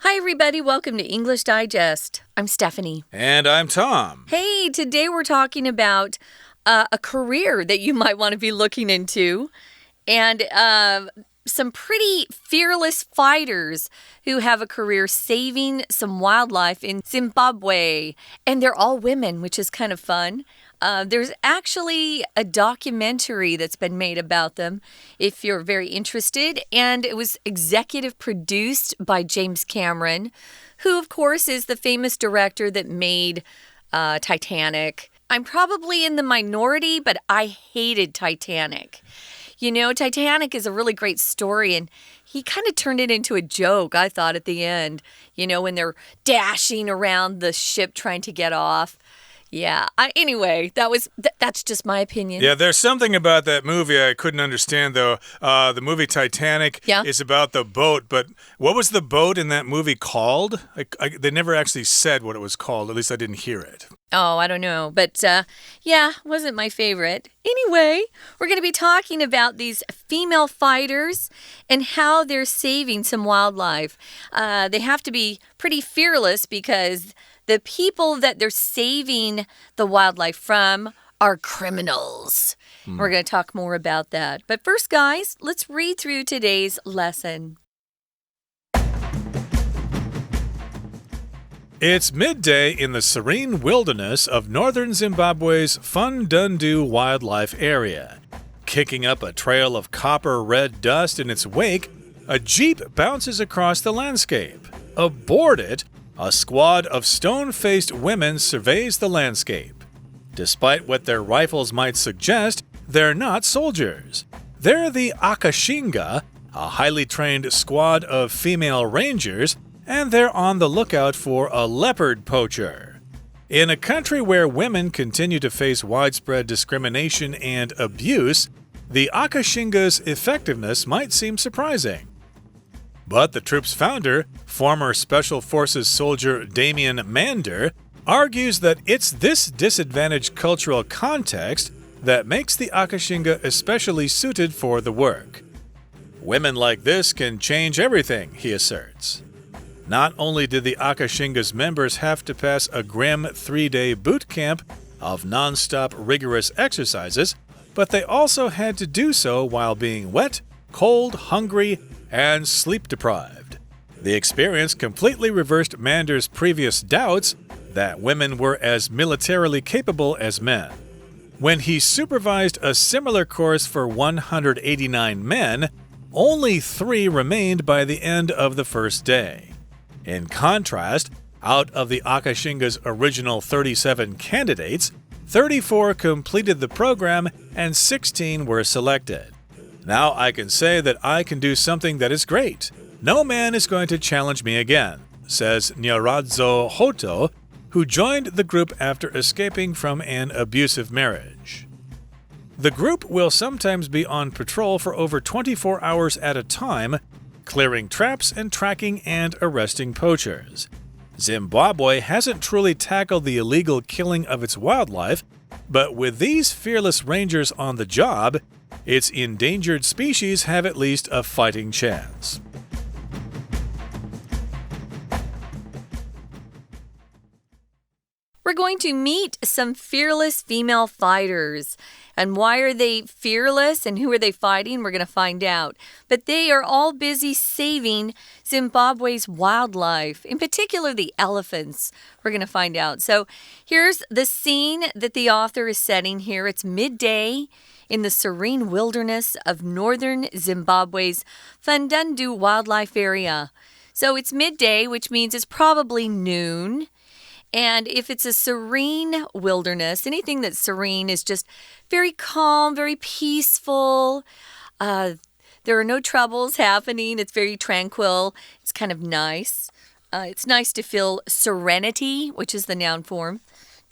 Hi, everybody. Welcome to English Digest. I'm Stephanie. And I'm Tom. Hey, today we're talking about a career that you might want to be looking into and some pretty fearless fighters who have a career saving some wildlife in Zimbabwe. And they're all women, which is kind of fun. There's actually a documentary that's been made about them if you're very interested, and it was executive produced by James Cameron, who, of course, is the famous director that made Titanic. I'm probably in the minority, but I hated Titanic. You know, Titanic is a really great story, and he kind of turned it into a joke, I thought, at the end, you know, when they're dashing around the ship trying to get off. Yeah. Anyway, that's just my opinion. Yeah, there's something about that movie I couldn't understand, though. The movie Titanic is about the boat, but what was the boat in that movie called? They never actually said what it was called. At least I didn't hear it. Oh, I don't know. But, yeah, wasn't my favorite. Anyway, we're going to be talking about these female fighters and how they're saving some wildlife. They have to be pretty fearless because the people that they're saving the wildlife from are criminals. We're going to talk more about that. But first, guys, let's read through today's lesson. It's midday in the serene wilderness of northern Zimbabwe's Fandundu wildlife area. Kicking up a trail of copper-red dust in its wake, a jeep bounces across the landscape. Aboard it, a squad of stone-faced women surveys the landscape. Despite what their rifles might suggest, they're not soldiers. They're the Akashinga, a highly trained squad of female rangers, and they're on the lookout for a leopard poacher. In a country where women continue to face widespread discrimination and abuse, the Akashinga's effectiveness might seem surprising. But the troop's founder, former Special Forces soldier Damian Mander, argues that it's this disadvantaged cultural context that makes the Akashinga especially suited for the work. Women like this can change everything, he asserts. Not only did the Akashinga's members have to pass a grim 3-day boot camp of non-stop rigorous exercises, but they also had to do so while being wet, cold, hungry, and sleep-deprived. The experience completely reversed Mander's previous doubts that women were as militarily capable as men. When he supervised a similar course for 189 men, only 3 remained by the end of the first day. In contrast, out of the Akashinga's original 37 candidates, 34 completed the program and 16 were selected. Now I can say that I can do something that is great. No man is going to challenge me again, says Nyaradzo Hoto, who joined the group after escaping from an abusive marriage. The group will sometimes be on patrol for over 24 hours at a time, clearing traps and tracking and arresting poachers. Zimbabwe hasn't truly tackled the illegal killing of its wildlife, but with these fearless rangers on the job, its endangered species have at least a fighting chance. We're going to meet some fearless female fighters. And why are they fearless and who are they fighting? We're going to find out. But they are all busy saving Zimbabwe's wildlife, in particular the elephants. We're going to find out. So here's the scene that the author is setting here. It's midday in the serene wilderness of northern Zimbabwe's Fandundu wildlife area. So it's midday, which means it's probably noon. And if it's a serene wilderness, anything that's serene is just very calm, very peaceful. There are no troubles happening. It's very tranquil. It's kind of nice. It's nice to feel serenity, which is the noun form.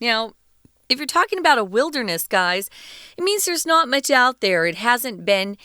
Now, if you're talking about a wilderness, guys, it means there's not much out there. It hasn't been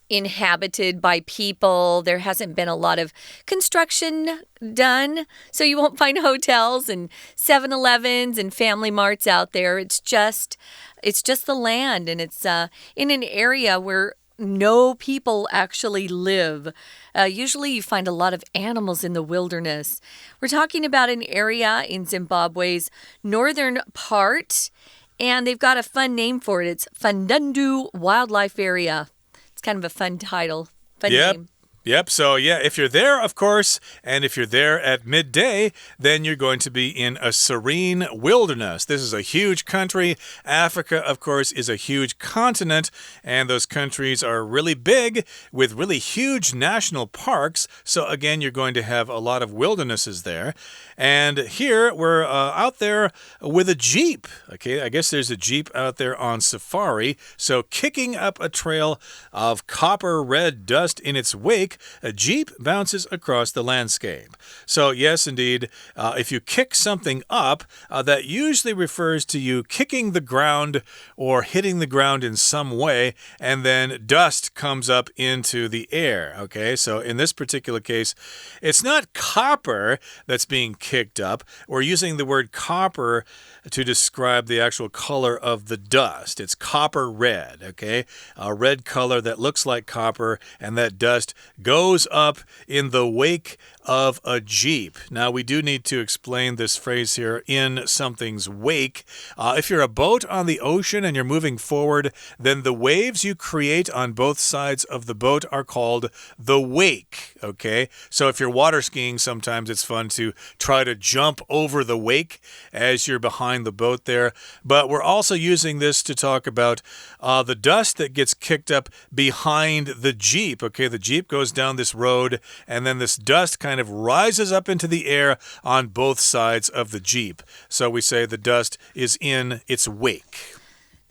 inhabited by people. There hasn't been a lot of construction done, so you won't find hotels and 7-Elevens and Family Marts out there. It's just the land, and it's in an area where no people actually live. Usually you find a lot of animals in the wilderness. We're talking about an area in Zimbabwe's northern part, and they've got a fun name for it. It's Fandundu Wildlife Area. It's kind of a fun title, fun name. Yep, so yeah, if you're there, of course, and if you're there at midday, then you're going to be in a serene wilderness. This is a huge country. Africa, of course, is a huge continent, and those countries are really big with really huge national parks. So again, you're going to have a lot of wildernesses there. And here we're out there with a Jeep. Okay, I guess there's a Jeep out there on safari. So kicking up a trail of copper red dust in its wake, a Jeep bounces across the landscape. So yes, indeed, if you kick something up, that usually refers to you kicking the ground or hitting the ground in some way, and then dust comes up into the air. Okay, so in this particular case, it's not copper that's being kicked up. We're using the word copper to describe the actual color of the dust. It's copper red, okay? A red color that looks like copper, and that dust goes up in the wake of a Jeep. Now, we do need to explain this phrase here, in something's wake. If you're a boat on the ocean and you're moving forward, then the waves you create on both sides of the boat are called the wake, okay? So if you're water skiing, sometimes it's fun to try to jump over the wake as you're behind the boat there. But we're also using this to talk about the dust that gets kicked up behind the Jeep, okay? The Jeep goes down this road, and then this dust kind of rises up into the air on both sides of the Jeep. So we say the dust is in its wake.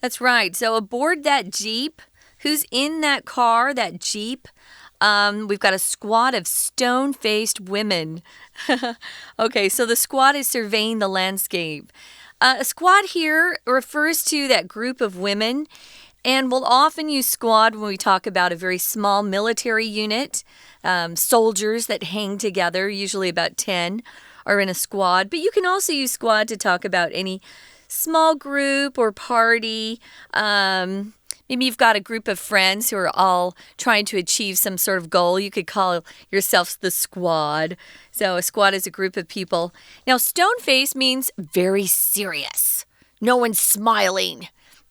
That's right. So aboard that Jeep, who's in that car, that Jeep? We've got a squad of stone-faced women. Okay, so the squad is surveying the landscape. A squad here refers to that group of women, and we'll often use squad when we talk about a very small military unit. Soldiers that hang together, usually about 10, are in a squad. But you can also use squad to talk about any small group or party. Maybe you've got a group of friends who are all trying to achieve some sort of goal. You could call yourselves the squad. So a squad is a group of people. Now, stone-faced means very serious. No one's smiling.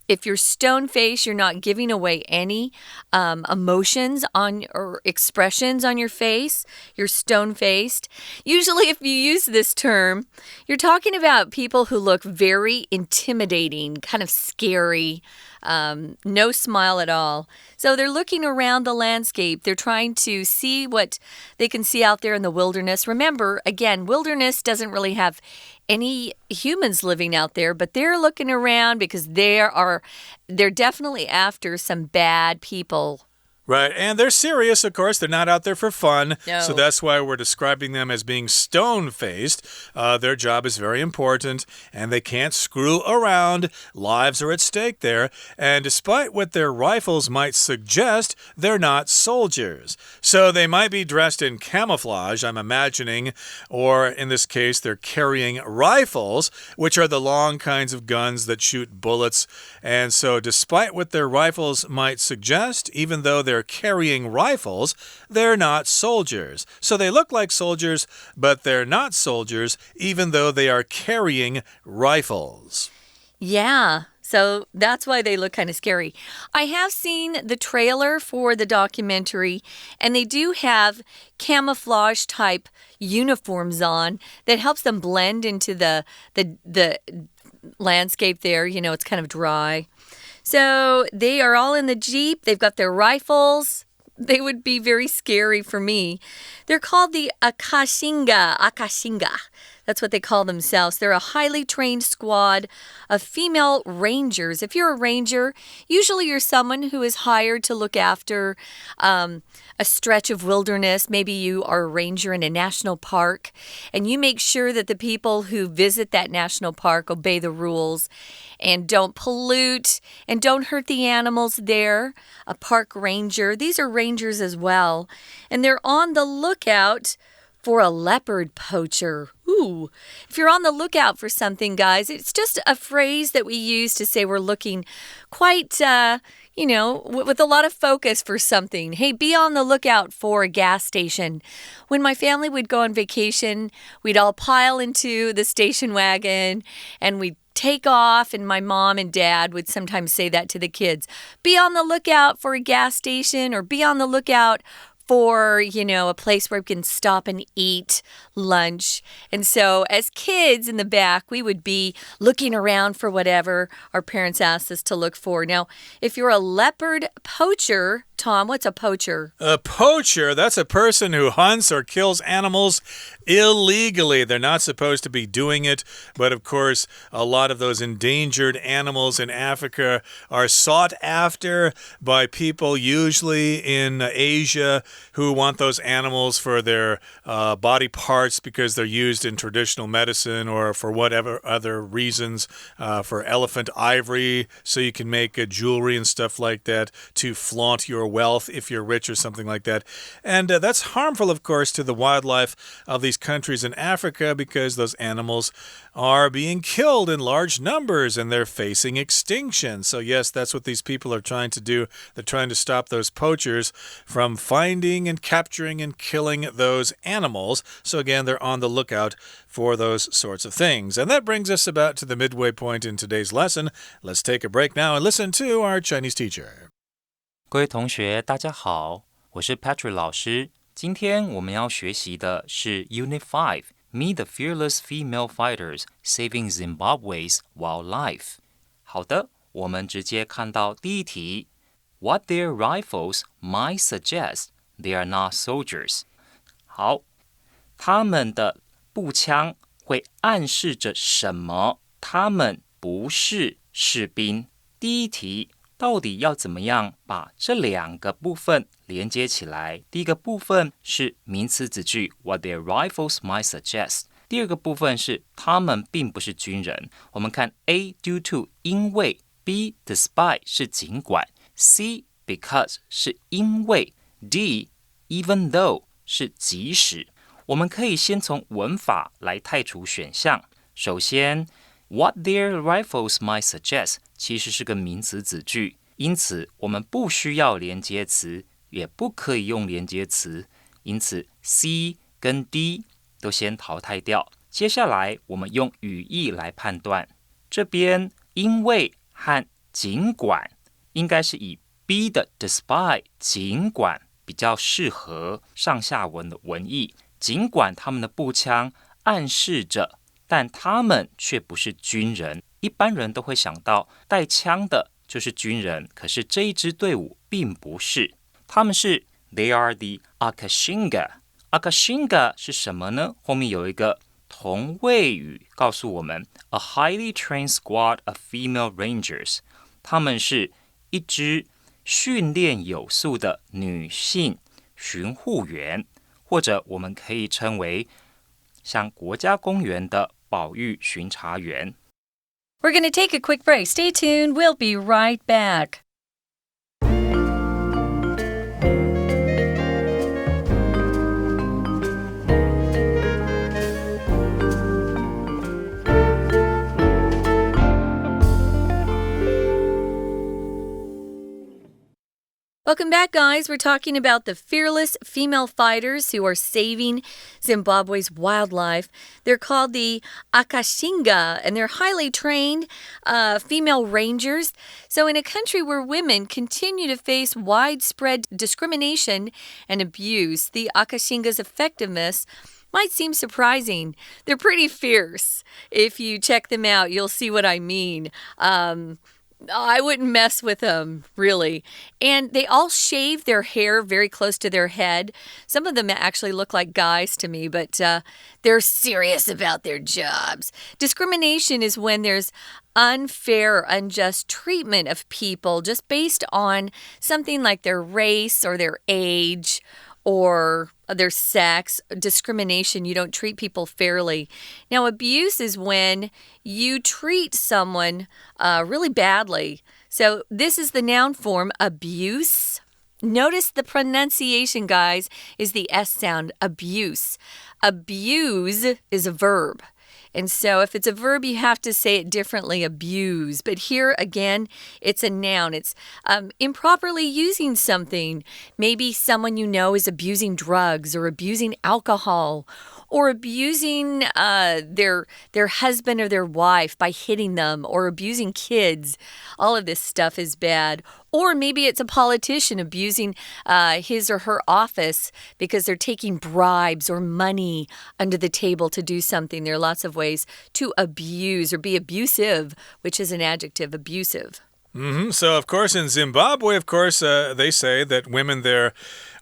If you're stone-faced, you're not giving away any emotions or expressions on your face. You're stone-faced. Usually, if you use this term, you're talking about people who look very intimidating, kind of scary, no smile at all. So they're looking around the landscape. They're trying to see what they can see out there in the wilderness. Remember, again, wilderness doesn't really have any humans living out there, but they're looking around because they're definitely after some bad people. Right, and they're serious, of course. They're not out there for fun. No. So that's why we're describing them as being stone-faced. Their job is very important, and they can't screw around. Lives are at stake there. And despite what their rifles might suggest, they're not soldiers. So they might be dressed in camouflage, I'm imagining, or in this case, they're carrying rifles, which are the long kinds of guns that shoot bullets. And so despite what their rifles might suggest, even though they're carrying rifles, they're not soldiers. So they look like soldiers, but they're not soldiers, even though they are carrying rifles. Yeah, so that's why they look kind of scary. I have seen the trailer for the documentary, and they do have camouflage type uniforms on that helps them blend into the landscape there. You know, it's kind of dry. So they are all in the Jeep. They've got their rifles. They would be very scary for me. They're called the Akashinga. That's what they call themselves. They're a highly trained squad of female rangers. If you're a ranger, usually you're someone who is hired to look after a stretch of wilderness. Maybe you are a ranger in a national park, and you make sure that the people who visit that national park obey the rules and don't pollute and don't hurt the animals there. A park ranger. These are rangers as well, and they're on the lookout for a leopard poacher. Ooh, if you're on the lookout for something, guys, it's just a phrase that we use to say we're looking quite, with a lot of focus for something. Hey, be on the lookout for a gas station. When my family would go on vacation, we'd all pile into the station wagon and we'd take off, and my mom and dad would sometimes say that to the kids. Be on the lookout for a gas station, or be on the lookout for, a place where we can stop and eat lunch. And so as kids in the back, we would be looking around for whatever our parents asked us to look for. Now, if you're a leopard poacher, Tom, what's a poacher? A poacher, that's a person who hunts or kills animals illegally. They're not supposed to be doing it, but of course, a lot of those endangered animals in Africa are sought after by people, usually in Asia, who want those animals for their body parts because they're used in traditional medicine or for whatever other reasons, for elephant ivory, so you can make jewelry and stuff like that to flaunt your wealth if you're rich or something like that. And that's harmful, of course, to the wildlife of these countries in Africa because those animals are being killed in large numbers and they're facing extinction. So yes, that's what these people are trying to do. They're trying to stop those poachers from finding and capturing and killing those animals. So again, they're on the lookout for those sorts of things. And that brings us about to the midway point in today's lesson. Let's take a break now and listen to our Chinese teacher. 各位同学，大家好，我是 Patrick 老师。今天我们要学习的是 Unit 5，Meet the Fearless Female Fighters Saving Zimbabwe's Wildlife。好的，我们直接看到第一题。What their rifles might suggest they are not soldiers。好，他们的步枪会暗示着什么？他们不是士兵。第一题。到底要怎么样把这两个部分连接起来？第一个部分是名词子句 What their rifles might suggest。第二个部分是他们并不是军人。我们看 A due to 因为 B despite 是尽管 C because 是因为 D even though 是即使。我们可以先从文法来汰除选项。首先What their rifles might suggest 其实是个名词子句，因此我们不需要连接词，也不可以用连接词，因此 C 跟 D 都先淘汰掉。接下来我们用语义来判断，这边因为和尽管应该是以 B 的 despite 尽管比较适合上下文的文意，尽管他们的步枪暗示着但他们却不是军人，一般人都会想到带枪的就是军人，可是这一支队伍并不是，他们是 They are the Akashinga。Akashinga 是什么呢？后面有一个同位语告诉我们 A highly trained squad of female rangers， 他们是一支训练有素的女性巡护员，或者我们可以称为像国家公园的保育巡查员。We're going to take a quick break. Stay tuned. We'll be right back. Welcome back, guys. We're talking about the fearless female fighters who are saving Zimbabwe's wildlife. They're called the Akashinga, and they're highly trained female rangers. So in a country where women continue to face widespread discrimination and abuse, the Akashinga's effectiveness might seem surprising. They're pretty fierce. If you check them out, you'll see what I mean. I wouldn't mess with them, really. And they all shave their hair very close to their head. Some of them actually look like guys to me, but they're serious about their jobs. Discrimination is when there's unfair or unjust treatment of people just based on something like their race or their age or their sex. Discrimination, you don't treat people fairly. Now, abuse is when you treat someone really badly. So this is the noun form, abuse. Notice the pronunciation, guys, is the S sound, abuse. Abuse is a verb. And so if it's a verb, you have to say it differently, abuse. But here, again, it's a noun. It's improperly using something. Maybe someone you know is abusing drugs or abusing alcohol or abusing their husband or their wife by hitting them or abusing kids. All of this stuff is bad. Or maybe it's a politician abusing his or her office because they're taking bribes or money under the table to do something. There are lots of ways to abuse or be abusive, which is an adjective, abusive. So, of course, in Zimbabwe, they say that women there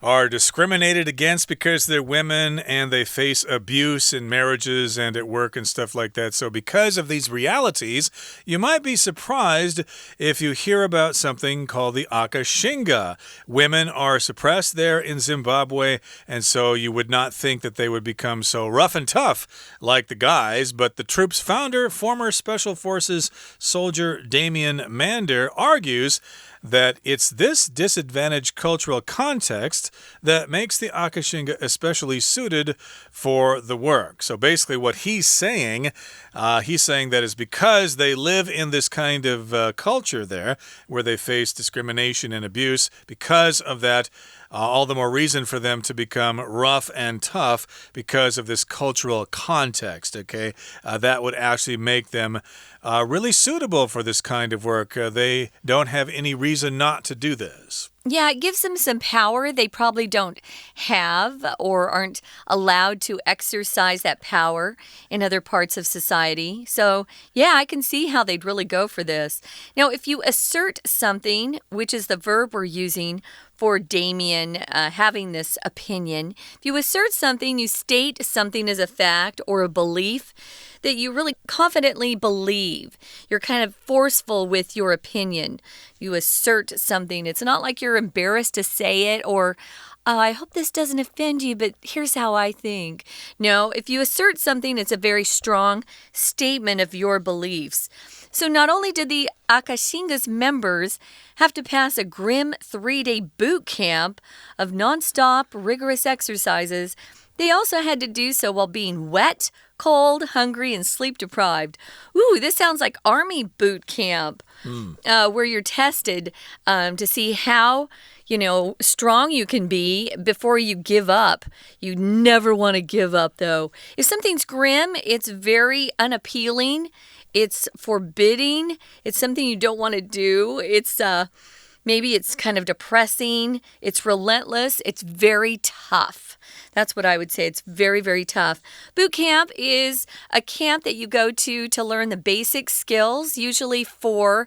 are discriminated against because they're women and they face abuse in marriages and at work and stuff like that. So because of these realities, you might be surprised if you hear about something called the Akashinga. Women are suppressed there in Zimbabwe, and so you would not think that they would become so rough and tough like the guys. But the troop's founder, former Special Forces soldier Damian Mander, argues that it's this disadvantaged cultural context that makes the Akashinga especially suited for the work. So basically what he's saying that is because they live in this kind of culture there where they face discrimination and abuse, because of that, all the more reason for them to become rough and tough because of this cultural context, okay? That would actually make them really suitable for this kind of work. They don't have any reason not to do this. Yeah, it gives them some power they probably don't have or aren't allowed to exercise that power in other parts of society. So, yeah, I can see how they'd really go for this. Now, if you assert something, which is the verb we're using for Damien having this opinion, if you assert something, you state something as a fact or a belief that you really confidently believe. You're kind of forceful with your opinion. You assert something. It's not like you're embarrassed to say it or, I hope this doesn't offend you, but here's how I think. No, if you assert something, it's a very strong statement of your beliefs. So not only did the Akashinga's members have to pass a grim 3-day boot camp of nonstop, rigorous exercises, they also had to do so while being wet, cold, hungry, and sleep-deprived. Ooh, this sounds like Army boot camp, where you're tested to see how, strong you can be before you give up. You never want to give up, though. If something's grim, it's very unappealing. It's forbidding. It's something you don't want to do. Maybe it's kind of depressing. It's relentless. It's very tough. That's what I would say. It's very, very tough. Boot camp is a camp that you go to learn the basic skills, usually for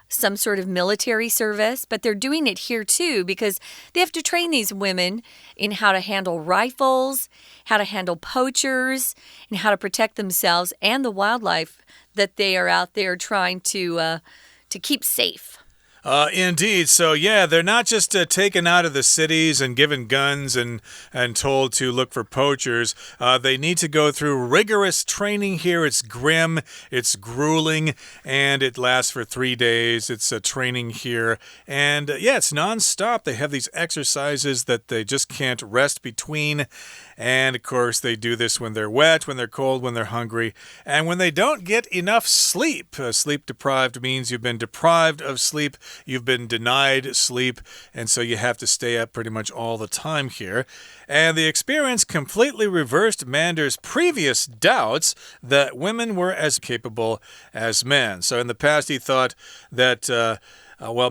some sort of military service, but they're doing it here too because they have to train these women in how to handle rifles, how to handle poachers, and how to protect themselves and the wildlife that they are out there trying to keep safe. Indeed. So, yeah, they're not just taken out of the cities and given guns and told to look for poachers. They need to go through rigorous training here. It's grim, it's grueling, and it lasts for 3 days. It's training here. And, it's nonstop. They have these exercises that they just can't rest between. And, of course, they do this when they're wet, when they're cold, when they're hungry, and when they don't get enough sleep. Sleep-deprived means you've been deprived of sleep. You've been denied sleep, and so you have to stay up pretty much all the time here. And the experience completely reversed Mander's previous doubts that women were as capable as men. So in the past, he thought that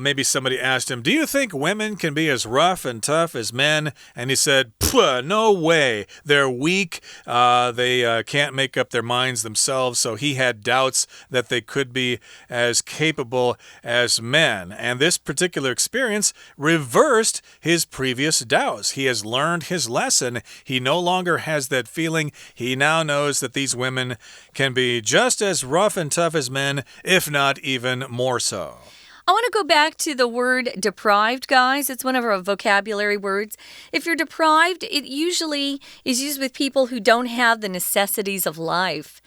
maybe somebody asked him, do you think women can be as rough and tough as men? And he said, no way. They're weak. They can't make up their minds themselves. So he had doubts that they could be as capable as men. And this particular experience reversed his previous doubts. He has learned his lesson. He no longer has that feeling. He now knows that these women can be just as rough and tough as men, if not even more so. I want to go back to the word deprived, guys. It's one of our vocabulary words. If you're deprived, it usually is used with people who don't have the necessities of life.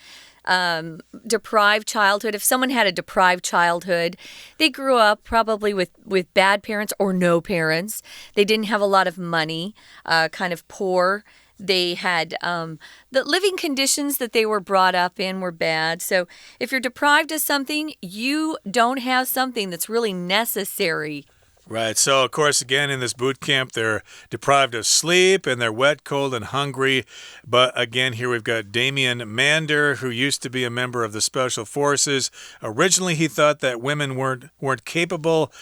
deprived childhood. If someone had a deprived childhood, they grew up probably with bad parents or no parents. They didn't have a lot of money, kind of poor. They had the living conditions that they were brought up in were bad. So if you're deprived of something, you don't have something that's really necessary. Right. So, of course, again, in this boot camp, they're deprived of sleep and they're wet, cold, and hungry. But again, here we've got Damian Mander, who used to be a member of the Special Forces. Originally, he thought that women weren't capable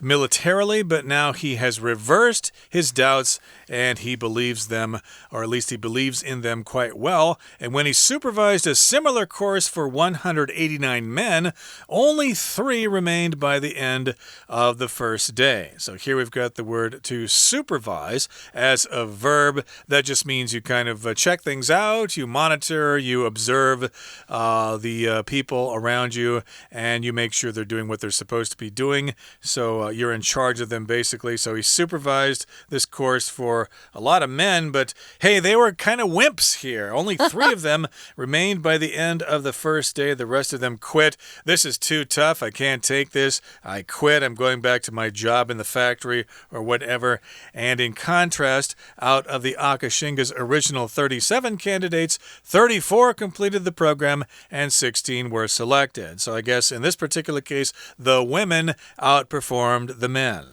militarily, but now he has reversed his doubts and he believes them, or at least he believes in them quite well. And when he supervised a similar course for 189 men, only 3 remained by the end of the first day. So here we've got the word to supervise as a verb. That just means you kind of check things out, you monitor, you observe the people around you, and you make sure they're doing what they're supposed to be doing. So you're in charge of them, basically. So he supervised this course for a lot of men, but hey, they were kind of wimps here. Only 3 of them remained by the end of the first day. The rest of them quit. This is too tough. I can't take this. I quit. I'm going back to my job in the factory or whatever. And in contrast, out of the Akashinga's original 37 candidates, 34 completed the program and 16 were selected. So I guess in this particular case, the women outperformed the men.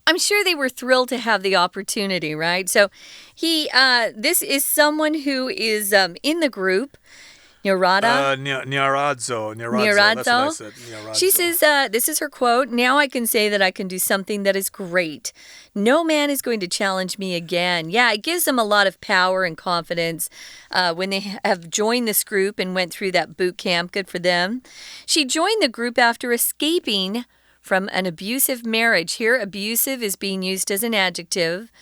I'm sure they were thrilled to have the opportunity, right? So this is someone who is in the group. Nyarada? Nyaradzo. That's what I said. Nyaradzo. She says, this is her quote, "Now I can say that I can do something that is great. No man is going to challenge me again." Yeah, it gives them a lot of power and confidence when they have joined this group and went through that boot camp. Good for them. She joined the group after escaping from an abusive marriage. Here, abusive is being used as an adjective.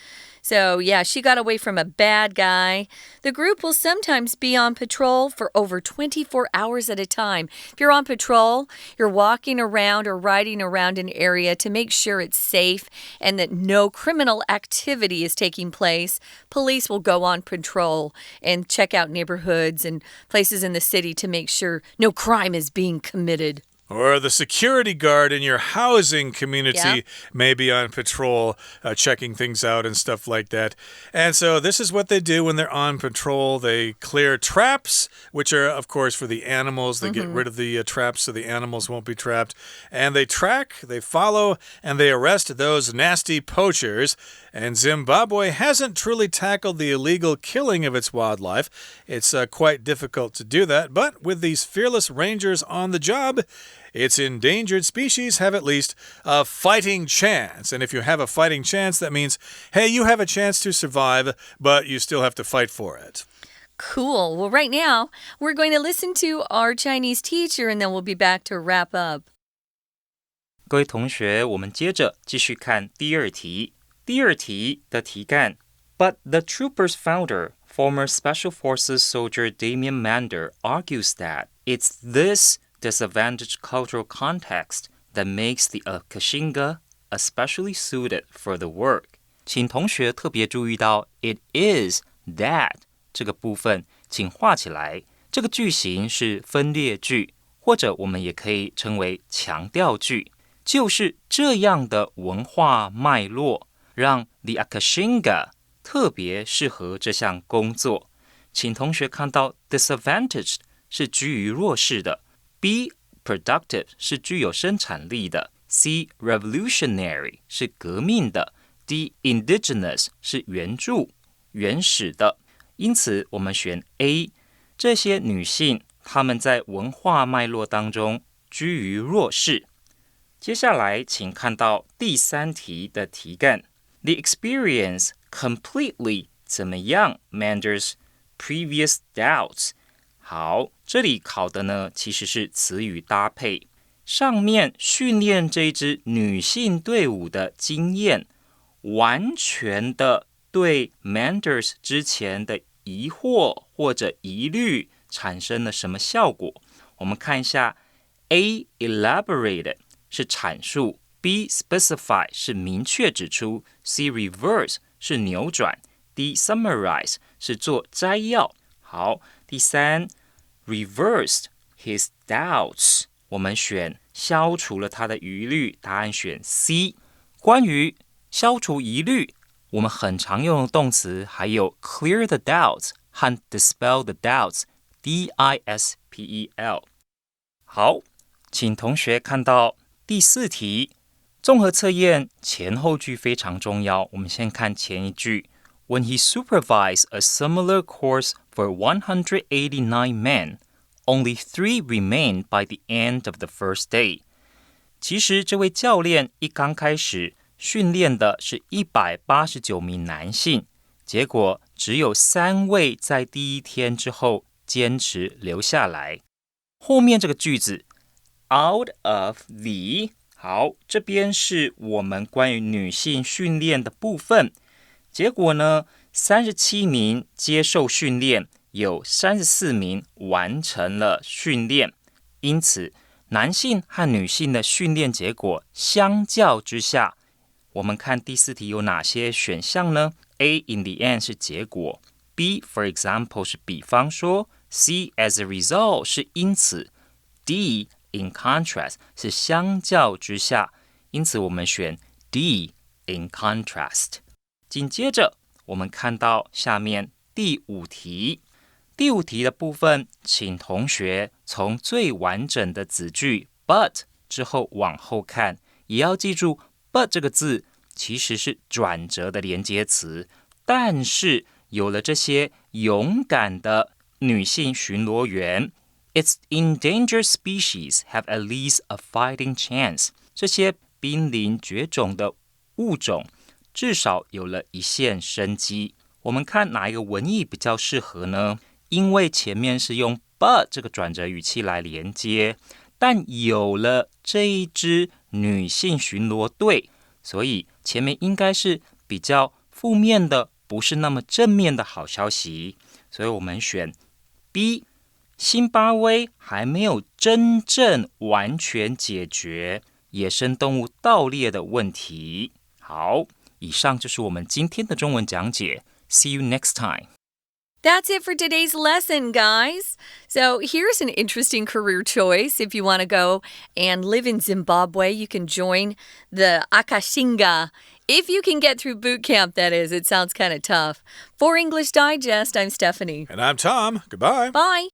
So, yeah, she got away from a bad guy. The group will sometimes be on patrol for over 24 hours at a time. If you're on patrol, you're walking around or riding around an area to make sure it's safe and that no criminal activity is taking place. Police will go on patrol and check out neighborhoods and places in the city to make sure no crime is being committed. Or the security guard in your housing community may be on patrol, checking things out and stuff like that. And so this is what they do when they're on patrol. They clear traps, which are, of course, for the animals. They get rid of the traps so the animals won't be trapped. And they track, they follow, and they arrest those nasty poachers. And Zimbabwe hasn't truly tackled the illegal killing of its wildlife. It's quite difficult to do that. But with these fearless rangers on the job, its endangered species have at least a fighting chance. And if you have a fighting chance, that means, hey, you have a chance to survive, but you still have to fight for it. Cool. Well, right now, we're going to listen to our Chinese teacher, and then we'll be back to wrap up. 各位同学，我们接着继续看第二题。第二题的题干 But the trooper's founder, former Special Forces soldier Damian Mander, argues that it's this disadvantaged cultural context that makes the Akashinga especially suited for the work. 请同学特别注意到 it is that 这个部分，请画起来。这个句型是分列句，或者我们也可以称为强调句，就是这样的文化脉络让 the Akashinga 特别适合这项工作。请同学看到 disadvantaged 是居于弱势的， B productive 是具有生产力的， C revolutionary 是革命的， D indigenous 是原住原始的。因此我们选 A， 这些女性她们在文化脉络当中居于弱势。接下来请看到第三题的题干The experience completely 怎么样 Mander's previous doubts。 好，这里考的呢其实是词语搭配。上面训练这支女性队伍的经验，完全的对 Manders 之前的疑惑或者疑虑产生了什么效果？我们看一下 A elaborated 是阐述， B specify 是明确指出， C reverse 是扭转， D summarize 是做摘要。好，第三 reversed his doubts， 我们选消除了他的疑虑，答案选 C。 关于消除疑虑，我们很常用的动词还有 clear the doubts 和 dispel the doubts D-I-S-P-E-L。 好，请同学看到第4题，综合测验前后句非常重要。我们先看前一句， When he supervised a similar course for 189 men, only 3 remained by the end of the first day。 其实这位教练一刚开始训练的是189名男性，结果只有3位在第一天之后坚持留下来。后面这个句子 out of the， 好，这边是我们关于女性训练的部分。结果呢，37名接受训练，有34名完成了训练，因此男性和女性的训练结果相较之下，我们看第4题有哪些选项呢？ A in the end 是结果， B for example 是比方说， C as a result 是因此， D in contrast 是相较之下，因此我们选 D in contrast。 紧接着我们看到下面第5题，第5题的部分，请同学从最完整的子句 but 之后往后看，也要记住 but 这个字其实是转折的连接词，但是有了这些勇敢的女性巡逻员 its endangered species have at least a fighting chance， 这些濒临绝种的物种至少有了一线生机。我们看哪一个文意比较适合呢？因为前面是用 but 这个转折语气来连接，但有了这一支女性巡逻队，所以前面应该是比较负面的，不是那么正面的好消息，所以我们选 B。 辛巴威还没有真正完全解决野生动物盗猎的问题。好，以上就是我们今天的中文讲解。 See you next time. That's it for today's lesson, guys. So here's an interesting career choice. If you want to go and live in Zimbabwe, you can join the Akashinga. If you can get through boot camp, that is. It sounds kind of tough. For English Digest, I'm Stephanie. And I'm Tom. Goodbye. Bye.